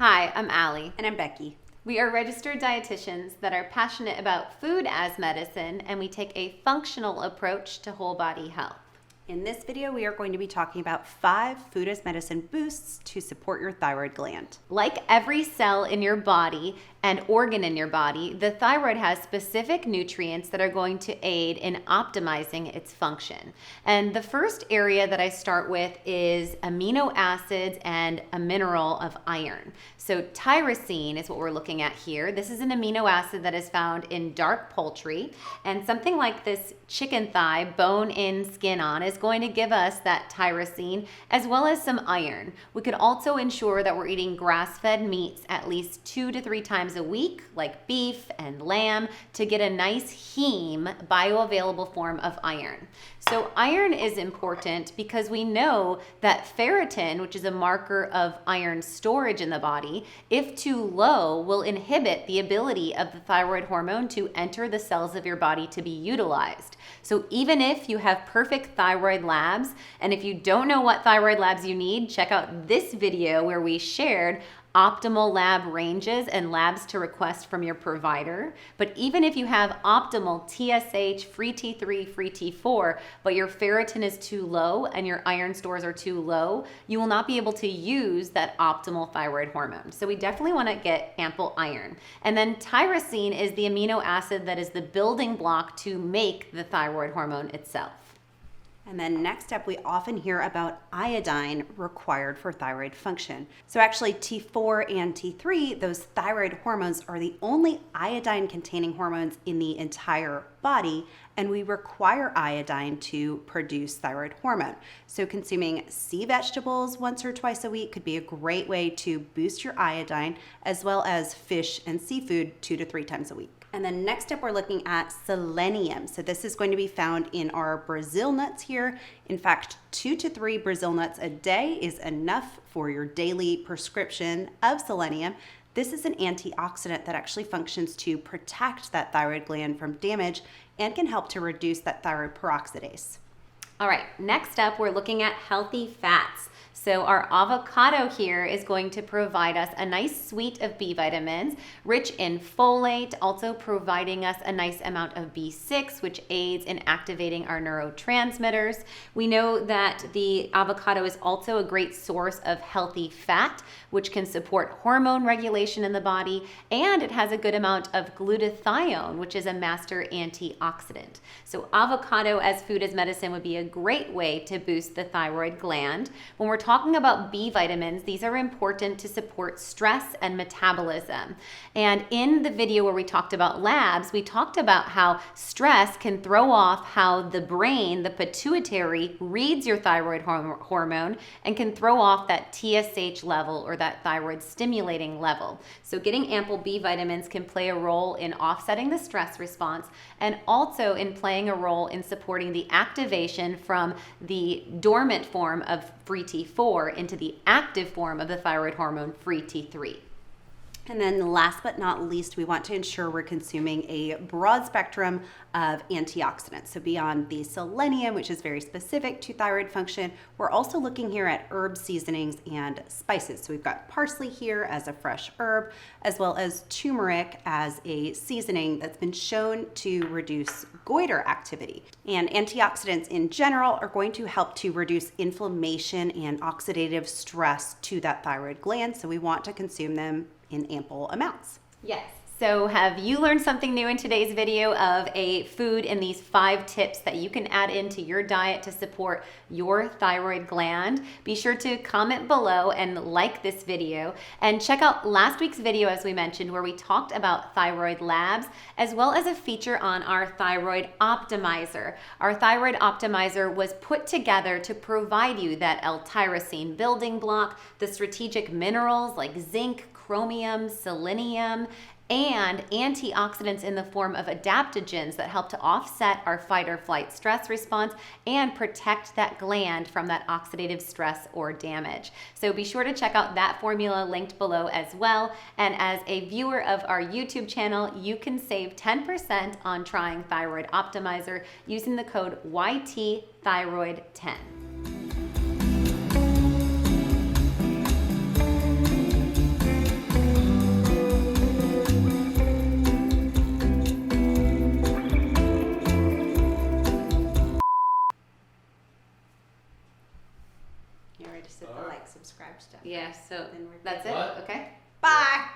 Hi, I'm Allie. And I'm Becky. We are registered dietitians that are passionate about food as medicine, and we take a functional approach to whole body health. In this video, we are going to be talking about 5 food as medicine boosts to support your thyroid gland. Like every cell in your body and organ in your body, the thyroid has specific nutrients that are going to aid in optimizing its function. And the first area that I start with is amino acids and a mineral of iron. So tyrosine is what we're looking at here. This is an amino acid that is found in dark poultry, and something like this chicken thigh, bone in, skin on, is going to give us that tyrosine as well as some iron. We could also ensure that we're eating grass-fed meats at least 2 to 3 times a week, like beef and lamb, to get a nice heme, bioavailable form of iron. So iron is important because we know that ferritin, which is a marker of iron storage in the body, if too low, will inhibit the ability of the thyroid hormone to enter the cells of your body to be utilized. So even if you have perfect thyroid labs, and if you don't know what thyroid labs you need, check out this video where we shared optimal lab ranges and labs to request from your provider. But even if you have optimal TSH, free T3, free T4, but your ferritin is too low and your iron stores are too low, you will not be able to use that optimal thyroid hormone. So we definitely want to get ample iron. And then tyrosine is the amino acid that is the building block to make the thyroid hormone itself. And then next up, we often hear about iodine required for thyroid function. So actually T4 and T3, those thyroid hormones, are the only iodine-containing hormones in the entire body, and we require iodine to produce thyroid hormone. So consuming sea vegetables once or twice a week could be a great way to boost your iodine, as well as fish and seafood 2 to 3 times a week. And then next up, we're looking at selenium. So this is going to be found in our Brazil nuts here. In fact, 2 to 3 Brazil nuts a day is enough for your daily prescription of selenium. This is an antioxidant that actually functions to protect that thyroid gland from damage and can help to reduce that thyroid peroxidase. All right, next up, we're looking at healthy fats. So our avocado here is going to provide us a nice suite of B vitamins, rich in folate, also providing us a nice amount of B6, which aids in activating our neurotransmitters. We know that the avocado is also a great source of healthy fat, which can support hormone regulation in the body, and it has a good amount of glutathione, which is a master antioxidant. So avocado as food as medicine would be a great way to boost the thyroid gland. When we're talking about B vitamins, these are important to support stress and metabolism. And in the video where we talked about labs, we talked about how stress can throw off how the brain, the pituitary, reads your thyroid hormone and can throw off that TSH level or that thyroid stimulating level. So getting ample B vitamins can play a role in offsetting the stress response and also in playing a role in supporting the activation from the dormant form of free T4 into the active form of the thyroid hormone free T3. And then last but not least, we want to ensure we're consuming a broad spectrum of antioxidants. So beyond the selenium, which is very specific to thyroid function, we're also looking here at herb seasonings and spices. So we've got parsley here as a fresh herb, as well as turmeric as a seasoning that's been shown to reduce goiter activity. And antioxidants in general are going to help to reduce inflammation and oxidative stress to that thyroid gland. So we want to consume them in ample amounts. Yes. So have you learned something new in today's video of a food and these 5 tips that you can add into your diet to support your thyroid gland? Be sure to comment below and like this video, and check out last week's video, as we mentioned, where we talked about thyroid labs, as well as a feature on our thyroid optimizer. Our thyroid optimizer was put together to provide you that L-tyrosine building block, the strategic minerals like zinc, chromium, selenium, and antioxidants in the form of adaptogens that help to offset our fight or flight stress response and protect that gland from that oxidative stress or damage. So be sure to check out that formula linked below as well. And as a viewer of our YouTube channel, you can save 10% on trying Thyroid Optimizer using the code YTThyroid10. prescribed stuff. Yeah, so Then we're that's good. it. What? Okay. Bye.